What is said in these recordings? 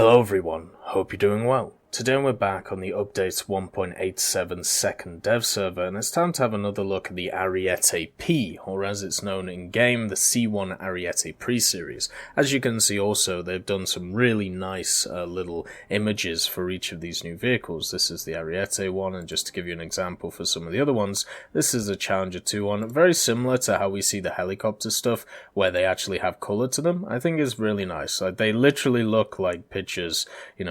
Hello everyone, hope you're doing well. Today we're back on the update 1.87 second dev server, and it's time to have another look at the Ariete P, or as it's known in game, the C1 Ariete Pre-series. As you can see also, they've done some really nice little images for each of these new vehicles. This is the Ariete one, and just to give you an example for some of the other ones, this is the Challenger 2 one, very similar to how we see the helicopter stuff, where they actually have colour to them. I think is really nice. They literally look like pictures,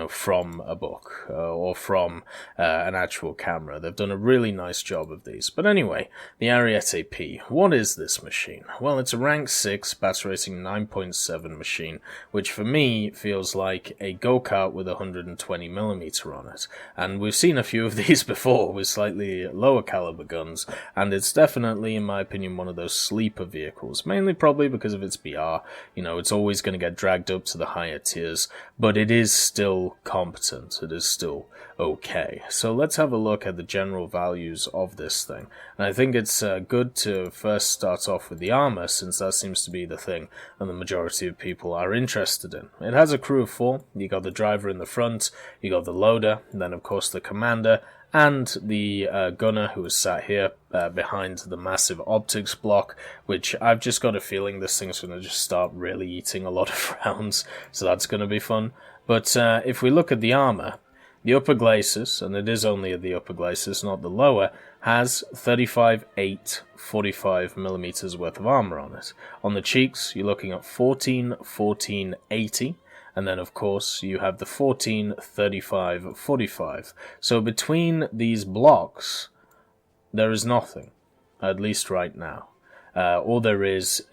from a book. Or from an actual camera. They've done a really nice job of these. But anyway, the Ariete P. What is this machine? Well, it's a rank 6 battle rating 9.7 machine, which for me feels like a go-kart with 120mm on it. And we've seen a few of these before with slightly lower caliber guns, and it's definitely, in my opinion, one of those sleeper vehicles, mainly probably because of its BR. It's always going to get dragged up to the higher tiers, but it is still competent. It is still okay. So let's have a look at the general values of this thing. And I think it's good to first start off with the armor, since that seems to be the thing and the majority of people are interested in. It has a crew of 4. You got the driver in the front, you got the loader, and then of course the commander, and the gunner who is sat here behind the massive optics block, which I've just got a feeling this thing's going to just start really eating a lot of rounds, so that's going to be fun. But if we look at the armor, the upper glacis, and it is only the upper glacis, not the lower, has 35-8 45mm worth of armor on it. On the cheeks, you're looking at 14-14-80, and then of course you have the 14-35-45. So between these blocks, there is nothing, at least right now. All there is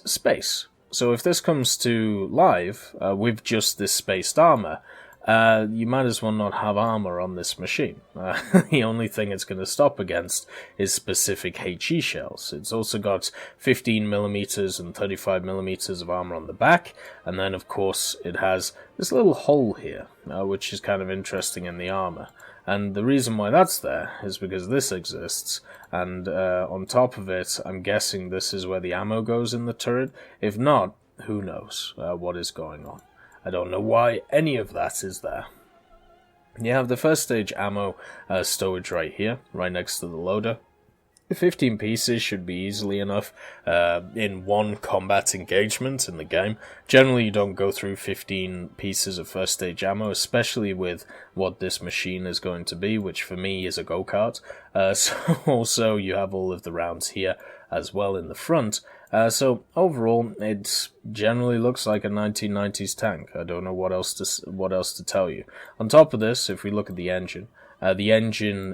space. So if this comes to live with just this spaced armor, you might as well not have armor on this machine. The only thing it's going to stop against is specific HE shells. It's also got 15mm and 35mm of armor on the back, and then of course it has this little hole here, which is kind of interesting in the armor. And the reason why that's there is because this exists, and on top of it, I'm guessing this is where the ammo goes in the turret. If not, who knows what is going on. I don't know why any of that is there. You have the first stage ammo stowage right here, right next to the loader. 15 pieces should be easily enough in one combat engagement in the game. Generally, you don't go through 15 pieces of first stage ammo, especially with what this machine is going to be, which for me is a go-kart. So also you have all of the rounds here as well in the front. So overall, it generally looks like a 1990s tank. I don't know what else to tell you. On top of this, if we look at the engine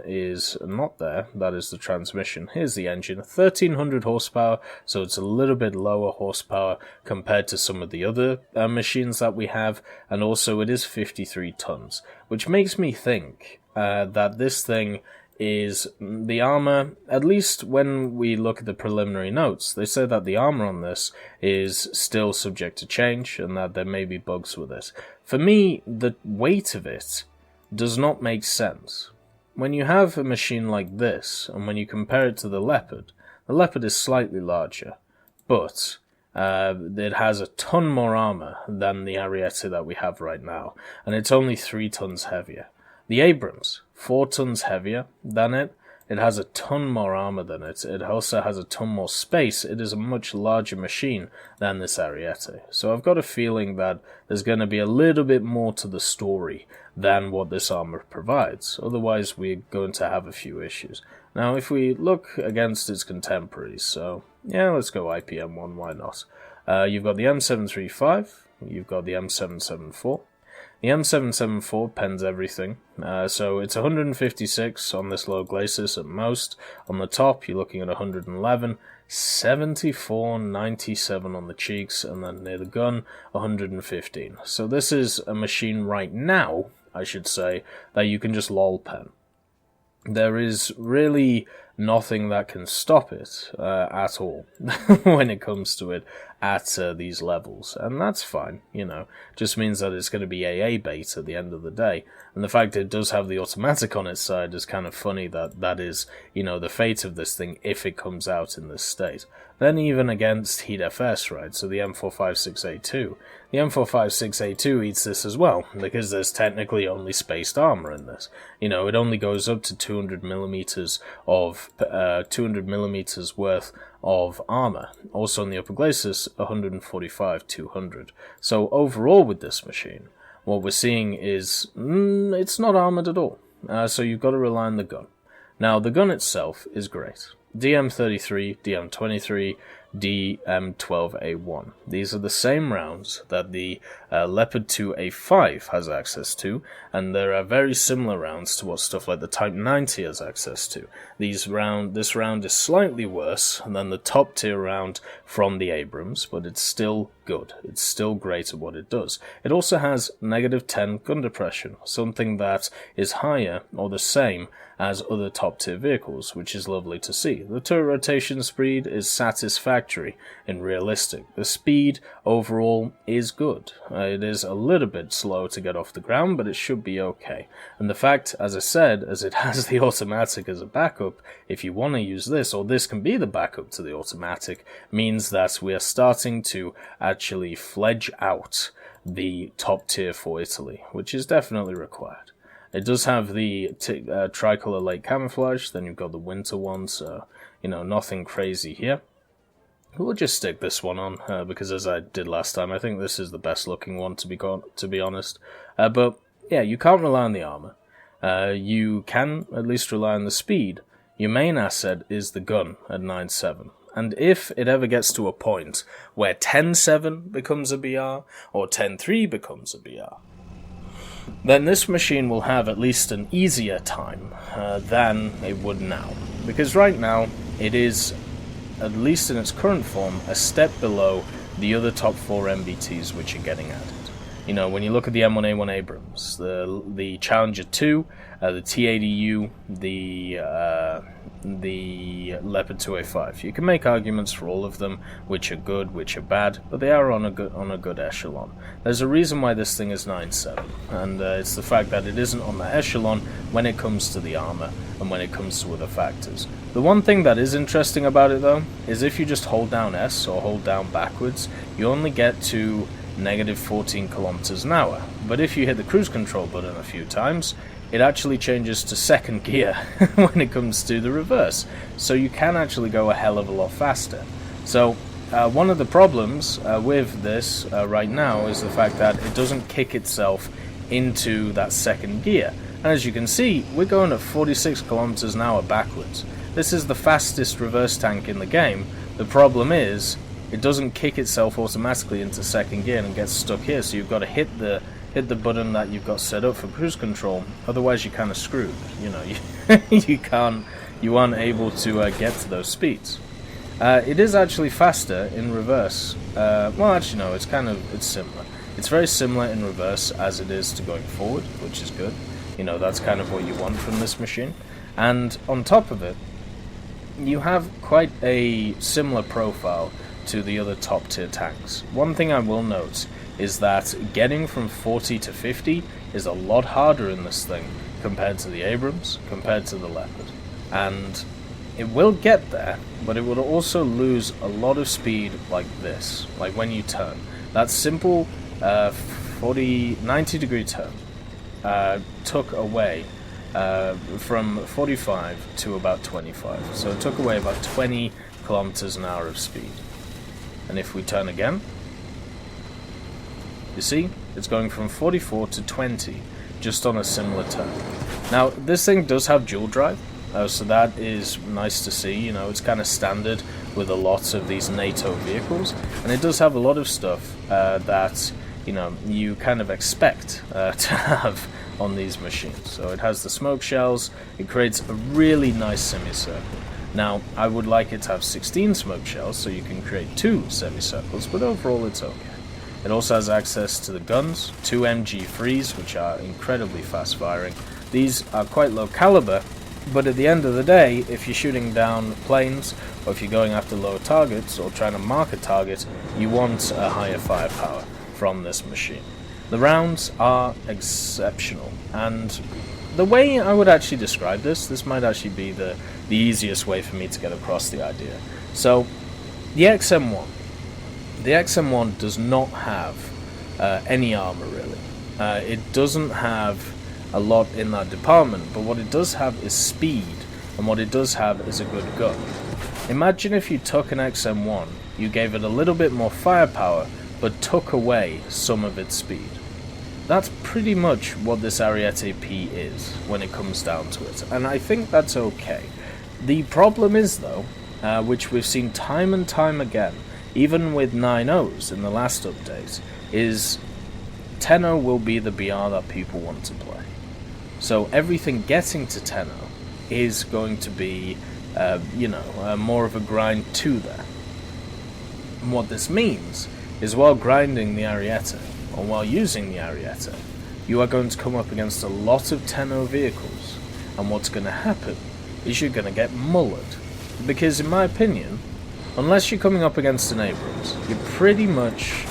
is not there. That is the transmission. Here's the engine, 1300 horsepower, so it's a little bit lower horsepower compared to some of the other machines that we have, and also it is 53 tons, which makes me think that this thing is the armor, at least when we look at the preliminary notes, they say that the armor on this is still subject to change and that there may be bugs with it. For me, the weight of it does not make sense. When you have a machine like this, and when you compare it to the Leopard is slightly larger, but it has a ton more armor than the Ariete that we have right now, and it's only 3 tons heavier. The Abrams, 4 tons heavier than it. It has a ton more armor than it. It also has a ton more space. It is a much larger machine than this Ariete. So I've got a feeling that there's going to be a little bit more to the story than what this armor provides. Otherwise, we're going to have a few issues. Now, if we look against its contemporaries, so yeah, let's go IPM1, why not? You've got the M735, you've got the M774. The M774 pens everything, so it's 156 on this low glacis at most. On the top, you're looking at 111, 74, 97 on the cheeks, and then near the gun, 115. So this is a machine right now, I should say, that you can just lol pen. There is really nothing that can stop it at all when it comes to it at these levels, and that's fine, just means that it's going to be AA bait at the end of the day, and the fact it does have the automatic on its side is kind of funny that is, the fate of this thing if it comes out in this state. Then even against Heat FS, right, so the M456A2, the M456A2 eats this as well, because there's technically only spaced armor in this. You know, it only goes up to 200 millimeters worth of armor. Also in the upper glacis, 145-200. So overall with this machine, what we're seeing is it's not armored at all. So you've got to rely on the gun. Now, the gun itself is great. DM33, DM23, DM12A1. These are the same rounds that the Leopard 2A5 has access to, and there are very similar rounds to what stuff like the Type 90 has access to. This round is slightly worse than the top tier round from the Abrams, but it's still good. It's still great at what it does. It also has -10 gun depression, something that is higher or the same as other top tier vehicles, which is lovely to see. The turret rotation speed is satisfactory and realistic. The speed overall is good. It is a little bit slow to get off the ground, but it should be okay. And the fact, as I said, as it has the automatic as a backup, if you want to use this, or this can be the backup to the automatic, means that we are starting to actually fledge out the top tier for Italy, which is definitely required. It does have the tricolor lake camouflage, then you've got the winter one, so, you know, nothing crazy here. We'll just stick this one on, because as I did last time, I think this is the best looking one, to be honest. But, yeah, you can't rely on the armor. You can at least rely on the speed. Your main asset is the gun at 9.7. And if it ever gets to a point where 10.7 becomes a BR, or 10.3 becomes a BR, then this machine will have at least an easier time than it would now. Because right now, it is, at least in its current form, a step below the other top 4 MBTs which are getting added. You know, when you look at the M1A1 Abrams, the Challenger 2, the T80U, the Leopard 2A5, you can make arguments for all of them, which are good, which are bad, but they are on a good echelon. There's a reason why this thing is 9.7, and it's the fact that it isn't on the echelon when it comes to the armor and when it comes to other factors. The one thing that is interesting about it, though, is if you just hold down S or hold down backwards, you only get to -14 kilometers an hour. But if you hit the cruise control button a few times, it actually changes to second gear when it comes to the reverse. So you can actually go a hell of a lot faster. So one of the problems with this right now is the fact that it doesn't kick itself into that second gear. And as you can see, we're going at 46 kilometers an hour backwards. This is the fastest reverse tank in the game. The problem is, it doesn't kick itself automatically into second gear and gets stuck here, so you've got to hit the button that you've got set up for cruise control, otherwise you're kind of screwed. You know, you aren't able to get to those speeds. It is actually faster in reverse. Well, actually no, it's similar. It's very similar in reverse as it is to going forward, which is good. You know, that's kind of what you want from this machine. And on top of it, you have quite a similar profile to the other top tier tanks. One thing I will note is that getting from 40 to 50 is a lot harder in this thing compared to the Abrams, compared to the Leopard. And it will get there, but it will also lose a lot of speed like this, like when you turn. That simple 90 degree turn took away from 45 to about 25. So it took away about 20 kilometers an hour of speed. And if we turn again, you see, it's going from 44 to 20 just on a similar turn. Now, this thing does have dual drive, so that is nice to see. You know, it's kind of standard with a lot of these NATO vehicles, and it does have a lot of stuff that, you know, you kind of expect to have on these machines. So it has the smoke shells, it creates a really nice semicircle. Now, I would like it to have 16 smoke shells so you can create 2 semicircles, but overall it's okay. It also has access to the guns, 2 MG3s, which are incredibly fast firing. These are quite low caliber, but at the end of the day, if you're shooting down planes, or if you're going after lower targets, or trying to mark a target, you want a higher firepower from this machine. The rounds are exceptional, and the way I would actually describe this might actually be the easiest way for me to get across the idea. So, The XM1. The XM1 does not have any armor, really. It doesn't have a lot in that department, but what it does have is speed, and what it does have is a good gun. Imagine if you took an XM1, you gave it a little bit more firepower, but took away some of its speed. That's pretty much what this Ariete P is, when it comes down to it, and I think that's okay. The problem is, though, which we've seen time and time again, even with 9.0s in the last update, is 10.0 will be the BR that people want to play. So everything getting to 10.0 is going to be, more of a grind to there. And what this means is while grinding the Ariete, or while using the Ariete, you are going to come up against a lot of 10.0 vehicles, and what's going to happen is you're going to get mullered. Because in my opinion, unless you're coming up against an Abrams, you're pretty much,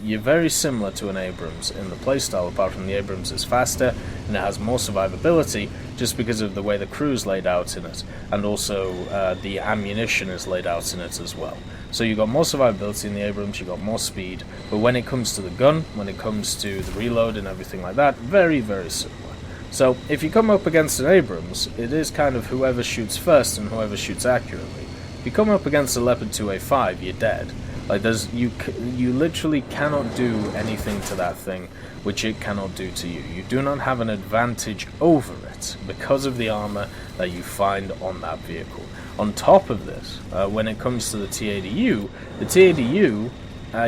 you're very similar to an Abrams in the playstyle, apart from the Abrams is faster and it has more survivability just because of the way the crew's laid out in it, and also the ammunition is laid out in it as well. So you've got more survivability in the Abrams, you've got more speed, but when it comes to the gun, when it comes to the reload and everything like that, very, very similar. So if you come up against an Abrams, it is kind of whoever shoots first and whoever shoots accurately. If you come up against a Leopard 2A5, you're dead. Like you literally cannot do anything to that thing which it cannot do to you. You do not have an advantage over it because of the armor that you find on that vehicle. On top of this, when it comes to the T80U,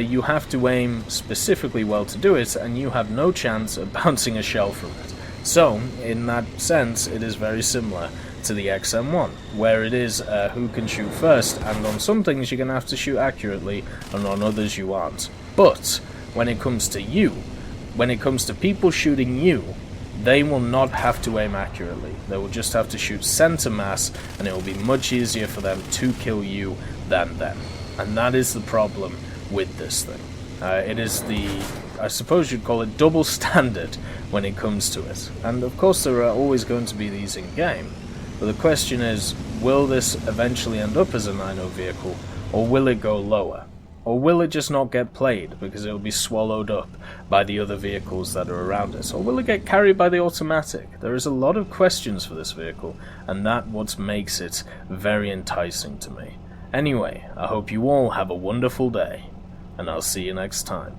you have to aim specifically well to do it, and you have no chance of bouncing a shell from it. So, in that sense, it is very similar to the XM1, where it is who can shoot first, and on some things you're going to have to shoot accurately, and on others you aren't. But, when it comes to you, when it comes to people shooting you, they will not have to aim accurately. They will just have to shoot center mass, and it will be much easier for them to kill you than them. And that is the problem with this thing. It is I suppose you'd call it double standard when it comes to it. And of course there are always going to be these in-game. But the question is, will this eventually end up as a 9.0 vehicle, or will it go lower? Or will it just not get played because it will be swallowed up by the other vehicles that are around it? Or will it get carried by the automatic? There is a lot of questions for this vehicle, and that's what makes it very enticing to me. Anyway, I hope you all have a wonderful day, and I'll see you next time.